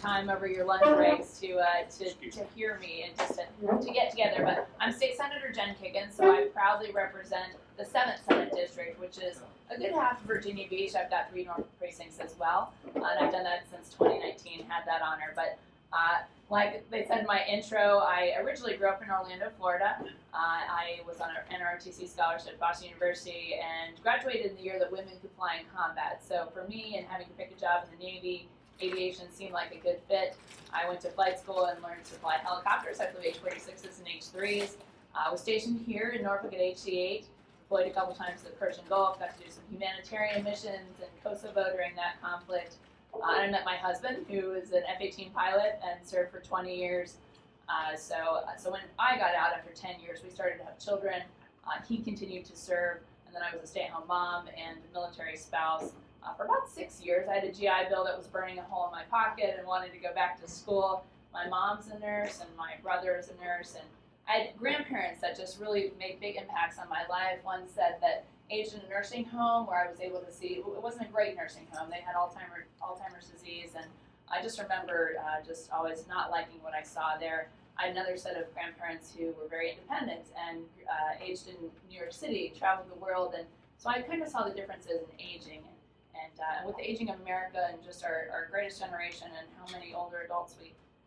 time over your lunch breaks to hear me and just to get together. But I'm State Senator Jen Kiggans, so I proudly represent the 7th Senate District, which is a good half of Virginia Beach. I've got 3 North precincts as well, and I've done that since 2019, had that honor. But like they said in my intro, I originally grew up in Orlando, Florida. I was on an NROTC scholarship at Boston University and graduated in the year that women could fly in combat. So for me, and having to pick a job in the Navy, aviation seemed like a good fit. I went to flight school and learned to fly helicopters. I flew H-46s and H-3s. I was stationed here in Norfolk at HC-8, deployed a couple times to the Persian Gulf, got to do some humanitarian missions in Kosovo during that conflict. I met my husband, who is an F-18 pilot and served for 20 years. So when I got out after 10 years, we started to have children. He continued to serve, and then I was a stay-at-home mom and military spouse. For about 6 years, I had a GI Bill that was burning a hole in my pocket and wanted to go back to school. My mom's a nurse, and my brother is a nurse, and I had grandparents that just really made big impacts on my life. One said that aged in a nursing home where I was able to see, it wasn't a great nursing home. They had Alzheimer's disease, and I just remember just always not liking what I saw there. I had another set of grandparents who were very independent and aged in New York City, traveled the world, and so I kind of saw the differences in aging. And with the aging of America and just our greatest generation and how many older adults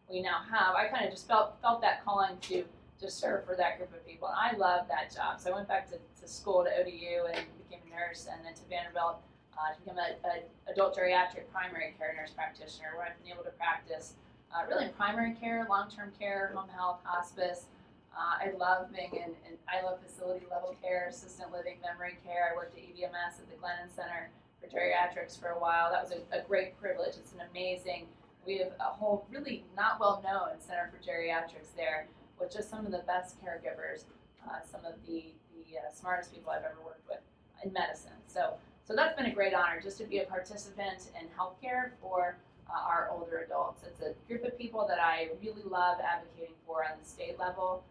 we now have, I kind of just felt that calling to serve for that group of people. And I loved that job. So I went back to school to ODU and became a nurse, and then to Vanderbilt to become an adult geriatric primary care nurse practitioner, where I've been able to practice really in primary care, long-term care, home health, hospice. I love being I love facility level care, assistant living, memory care. I worked at EVMS at the Glennon Center for Geriatrics for a while. That was a great privilege. It's an amazing, we have a whole really not well known Center for Geriatrics there with just some of the best caregivers, some of the smartest people I've ever worked with in medicine. So that's been a great honor, just to be a participant in healthcare for our older adults. It's a group of people that I really love advocating for on the state level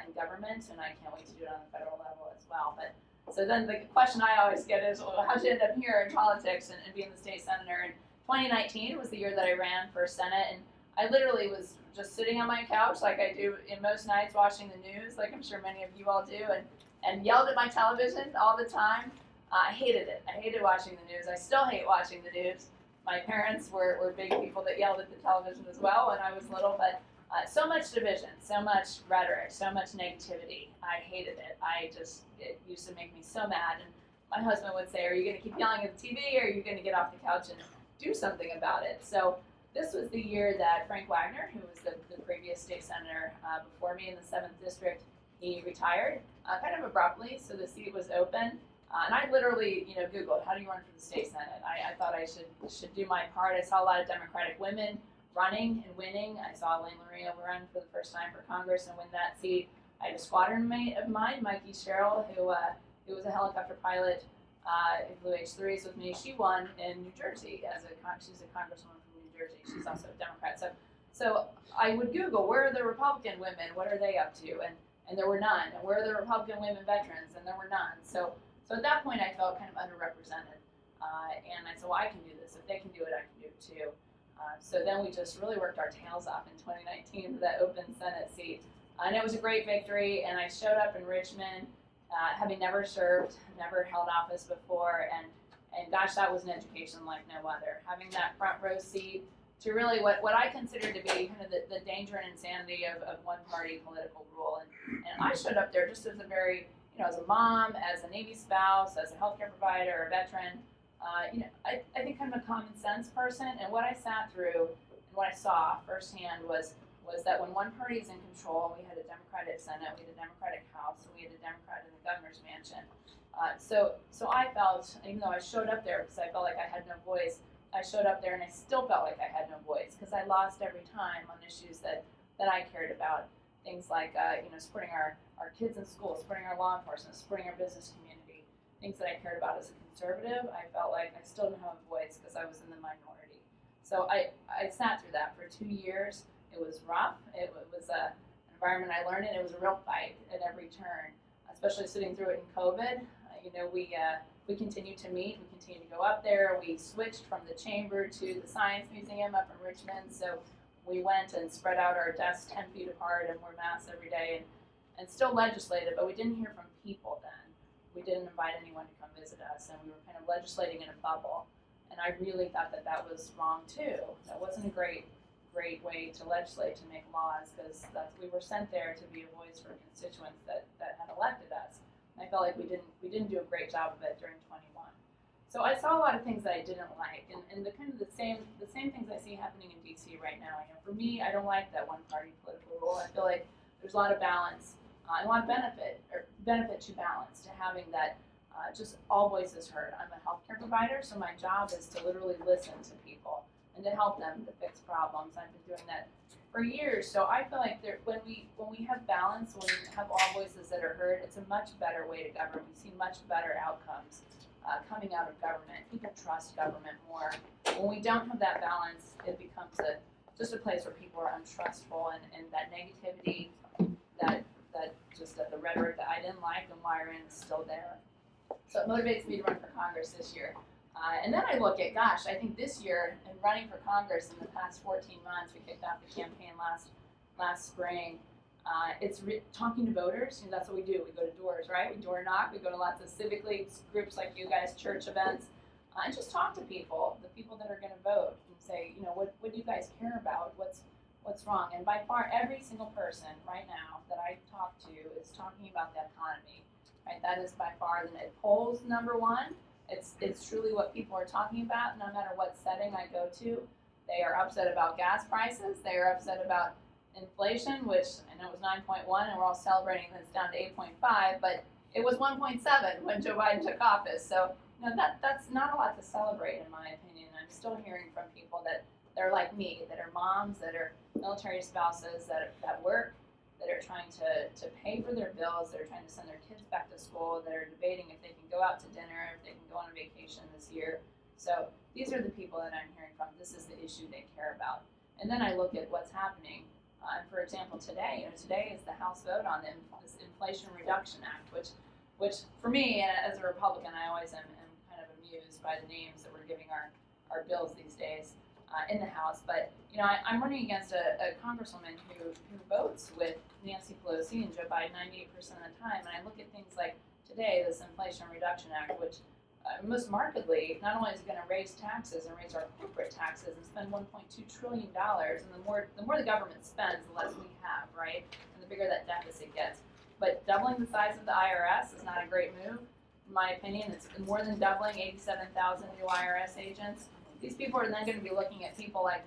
in government, and I can't wait to do it on the federal level as well. But so then the question I always get is, well, how'd you end up here in politics and being the state senator? And 2019 was the year that I ran for Senate, and I literally was just sitting on my couch like I do in most nights watching the news, like I'm sure many of you all do, and yelled at my television all the time. I hated it. I hated watching the news. I still hate watching the news. My parents were big people that yelled at the television as well when I was little, but so much division, so much rhetoric, so much negativity. I hated it. It used to make me so mad. And my husband would say, are you going to keep yelling at the TV, or are you going to get off the couch and do something about it? So this was the year that Frank Wagner, who was the previous state senator before me in the 7th District, he retired kind of abruptly, so the seat was open. And I literally, Googled, how do you run for the state Senate? I thought I should do my part. I saw a lot of Democratic women running and winning. I saw Elaine Loria run for the first time for Congress and win that seat. I had a squadron mate of mine, Mikey Sherrill, who was a helicopter pilot, who flew H-3s with me. She won in New Jersey she's a congresswoman from New Jersey. She's also a Democrat. So I would Google, where are the Republican women? What are they up to? And there were none. And where are the Republican women veterans? And there were none. So at that point, I felt kind of underrepresented. And I said, well, I can do this. If they can do it, I can do it too. So then we just really worked our tails off in 2019 for that open Senate seat. And it was a great victory. And I showed up in Richmond, having never served, never held office before. And gosh, that was an education like no other. Having that front row seat to really what I consider to be kind of the danger and insanity of one-party political rule. And I showed up there just as a very, as a mom, as a Navy spouse, as a healthcare provider, a veteran, I think kind of a common sense person. And what I sat through and what I saw firsthand was that when one party is in control, we had a Democratic Senate, we had a Democratic House, and we had a Democrat in the governor's mansion. So I felt, even though I showed up there because I felt like I had no voice, I showed up there and I still felt like I had no voice because I lost every time on issues that I cared about. Things like, supporting our kids in school, supporting our law enforcement, supporting our business community, things that I cared about as a conservative. I felt like I still didn't have a voice because I was in the minority. So I sat through that for 2 years. It was rough. It was an environment I learned in. It was a real fight at every turn, especially sitting through it in COVID. We continued to meet. We continued to go up there. We switched from the chamber to the Science Museum up in Richmond. So we went and spread out our desks 10 feet apart and wore masks every day and still legislated, but we didn't hear from people then. We didn't invite anyone to come visit us, and we were kind of legislating in a bubble. And I really thought that that was wrong too. That wasn't a great way to legislate, to make laws, because we were sent there to be a voice for constituents that had elected us. And I felt like we didn't do a great job of it during 21. So I saw a lot of things that I didn't like, and the kind of the same things I see happening in DC right now. You know, for me, I don't like that one party political rule. I feel like there's a lot of balance and a lot of benefit to balance, to having that just all voices heard. I'm a healthcare provider, so my job is to literally listen to people and to help them to fix problems. I've been doing that for years, so I feel like when we have balance, when we have all voices that are heard, it's a much better way to govern. We see much better outcomes coming out of government. People trust government more. When we don't have that balance, it becomes just a place where people are untrustful, and that negativity, that the rhetoric that I didn't like and wiring is still there. So it motivates me to run for Congress this year. And then I look at, gosh, I think this year, in running for Congress in the past 14 months, we kicked off the campaign last spring. It's talking to voters. You know, that's what we do. We go to doors, right? We door knock. We go to lots of civic leagues, groups like you guys, church events, and just talk to people, the people that are going to vote, and say, you know, what do you guys care about? What's wrong? And by far, every single person right now that I talk to is talking about the economy. Right? That is by far the polls number one. It's truly what people are talking about, no matter what setting I go to. They are upset about gas prices. They are upset about inflation, which I know was 9.1, and we're all celebrating that it's down to 8.5, but it was 1.7 when Joe Biden took office. So, you know, that's not a lot to celebrate, in my opinion. I'm still hearing from people that they're like me, that are moms, that are military spouses, that work, that are trying to pay for their bills, that are trying to send their kids back to school, that are debating if they can go out to dinner, if they can go on a vacation this year. So these are the people that I'm hearing from. This is the issue they care about. And then I look at what's happening. For example, today is the House vote on this Inflation Reduction Act, which for me, as a Republican, I always am kind of amused by the names that we're giving our bills these days in the House. But you know, I'm running against a congresswoman who votes with Nancy Pelosi and Joe Biden 98% of the time, and I look at things like today, this Inflation Reduction Act, which most markedly, not only is it going to raise taxes and raise our corporate taxes and spend $1.2 trillion, and the more the government spends, the less we have, right? And the bigger that deficit gets. But doubling the size of the IRS is not a great move, in my opinion. It's more than doubling 87,000 new IRS agents. These people are then going to be looking at people like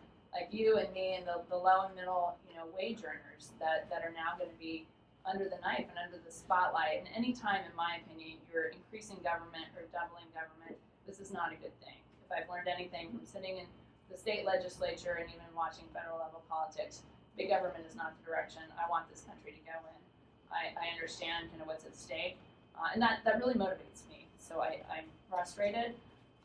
you and me and the low and middle, you know, wage earners that are now going to be under the knife and under the spotlight. And any time, in my opinion, you're increasing government or doubling government, this is not a good thing. If I've learned anything from sitting in the state legislature and even watching federal level politics, big government is not the direction I want this country to go in. I understand kind of what's at stake, and that really motivates me. So I'm frustrated.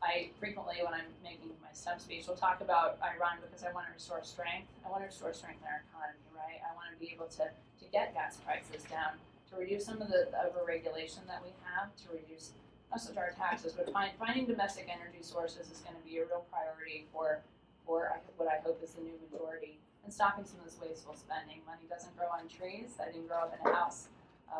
I frequently, when I'm making my stump speech, will talk about I run because I want to restore strength. I want to restore strength in our economy, right? I want to be able to get gas prices down, to reduce some of the overregulation that we have, to reduce not just our taxes, but finding domestic energy sources is going to be a real priority for what I hope is the new majority, and stopping some of this wasteful spending. Money doesn't grow on trees. I didn't grow up in a house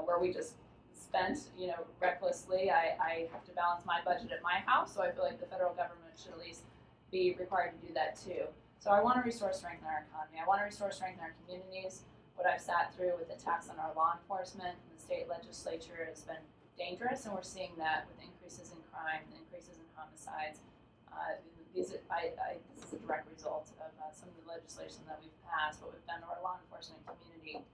where we just spent, you know, recklessly. I have to balance my budget at my house, so I feel like the federal government should at least be required to do that too. So I want to restore strength in our economy. I want to restore strength in our communities. What I've sat through with the attacks on our law enforcement and the state legislature has been dangerous, and we're seeing that with increases in crime and increases in homicides. This is a direct result of some of the legislation that we've passed, what we've done to our law enforcement community.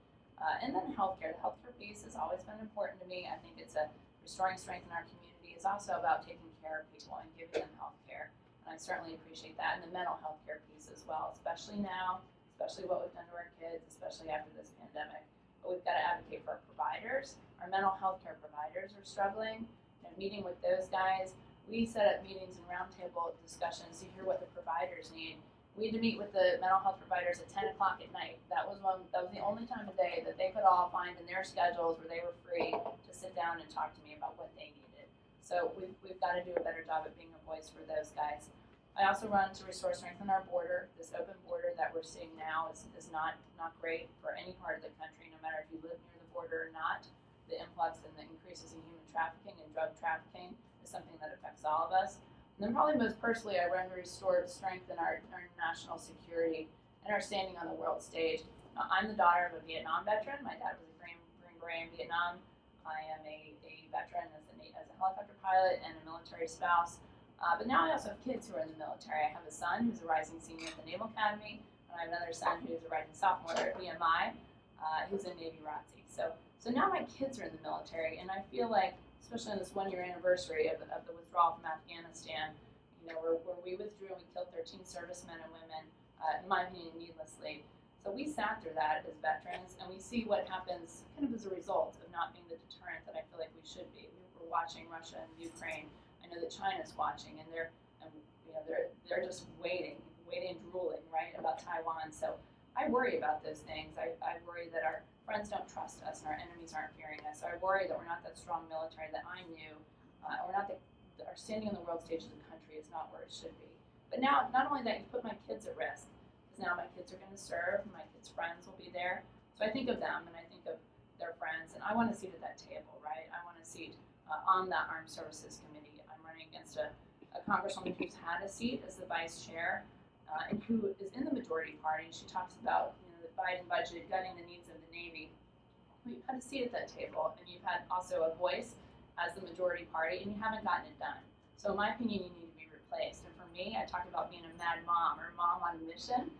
And then healthcare. The healthcare piece has always been important to me. I think it's restoring strength in our community is also about taking care of people and giving them healthcare. And I certainly appreciate that. And the mental healthcare piece as well, especially now, especially what we've done to our kids, especially after this pandemic. But we've got to advocate for our providers. Our mental health care providers are struggling. And meeting with those guys, we set up meetings and roundtable discussions to hear what the providers need. We had to meet with the mental health providers at 10 o'clock at night. That was the only time of day that they could all find in their schedules where they were free to sit down and talk to me about what they needed. So we've got to do a better job of being a voice for those guys. I also run to restore strength in our border. This open border that we're seeing now is not great for any part of the country, no matter if you live near the border or not. The influx and the increases in human trafficking and drug trafficking is something that affects all of us. And then probably most personally, I run to restore strength in our national security and our standing on the world stage. I'm the daughter of a Vietnam veteran. My dad was a Green Beret in Vietnam. I am a veteran as a helicopter pilot and a military spouse. But now I also have kids who are in the military. I have a son who's a rising senior at the Naval Academy, and I have another son who's a rising sophomore at BMI, who's in Navy ROTC. So now my kids are in the military, and I feel like, especially on this one-year anniversary of the withdrawal from Afghanistan, where we withdrew and we killed 13 servicemen and women, in my opinion, needlessly. So we sat through that as veterans, and we see what happens kind of as a result of not being the deterrent that I feel like we should be. We're watching Russia and Ukraine. I know that China's watching, and they're just waiting and drooling, right, about Taiwan. So I worry about those things. I worry that our friends don't trust us and our enemies aren't hearing us. I worry that we're not that strong military that I knew, or not that our standing on the world stage as a country is not where it should be. But now, not only that, you put my kids at risk, because now my kids are going to serve, and my kids' friends will be there. So I think of them, and I think of their friends, and I want a seat at that table, right? I want a seat on the Armed Services Committee. I'm running against a congresswoman who's had a seat as the vice chair, and who is in the majority party. She talks about the Biden budget gutting the needs of the Navy. Well, you've had a seat at that table, and you've had also a voice as the majority party, and you haven't gotten it done. So in my opinion, you need to be replaced. And for me, I talk about being a mad mom or a mom on a mission,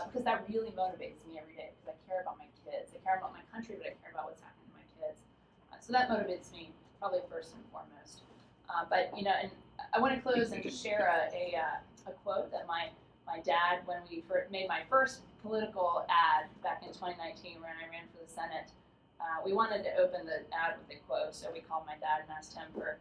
because that really motivates me every day, because I care about my kids. I care about my country, but I care about what's happening to my kids. So that motivates me probably first and foremost. But and I want to close and just share a quote that my dad, when we made my first political ad back in 2019 when I ran for the Senate, we wanted to open the ad with a quote, so we called my dad and asked him for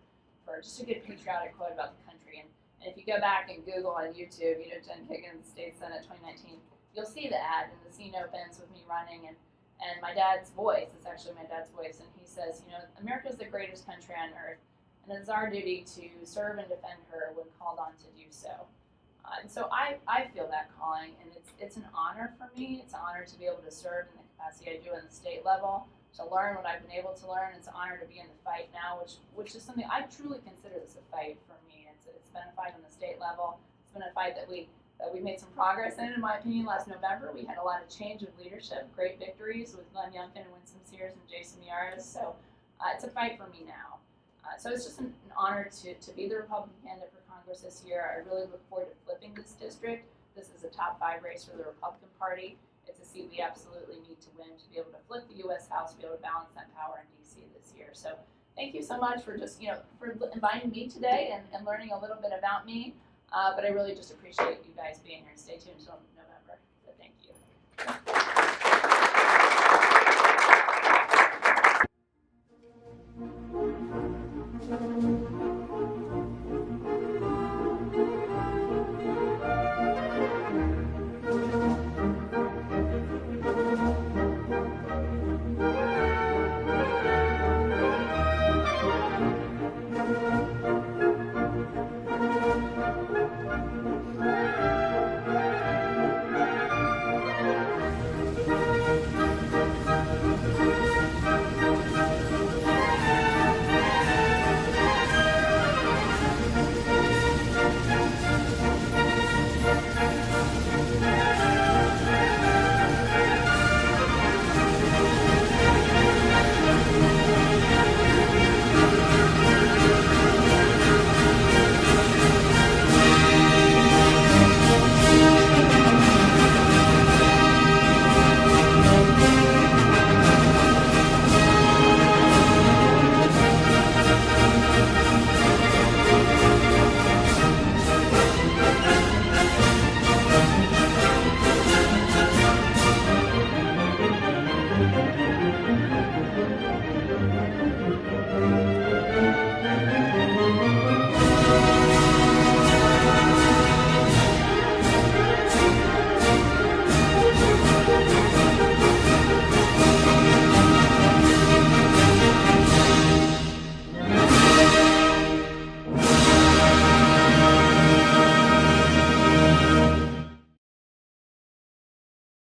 just a good patriotic quote about the country. And if you go back and Google on YouTube, Jen Kiggans, State Senate 2019, you'll see the ad, and the scene opens with me running, and my dad's voice, it's actually my dad's voice, and he says, America is the greatest country on earth, and it's our duty to serve and defend her when called on to do so. And so I feel that calling, and it's an honor for me. It's an honor to be able to serve in the capacity I do on the state level, to learn what I've been able to learn. It's an honor to be in the fight now, which is something I truly consider this a fight for me. It's been a fight on the state level. It's been a fight that we made some progress in my opinion, last November. We had a lot of change of leadership, great victories with Glenn Youngkin and Winsome Sears and Jason Miyares. So it's a fight for me now. So it's just an honor to be the Republican candidate for Congress this year. I really look forward to flipping this district. This is a top 5 race for the Republican Party. It's a seat we absolutely need to win to be able to flip the U.S. House, to be able to balance that power in D.C. this year. So thank you so much for just, for inviting me today and learning a little bit about me. But I really just appreciate you guys being here. Stay tuned until November. So thank you.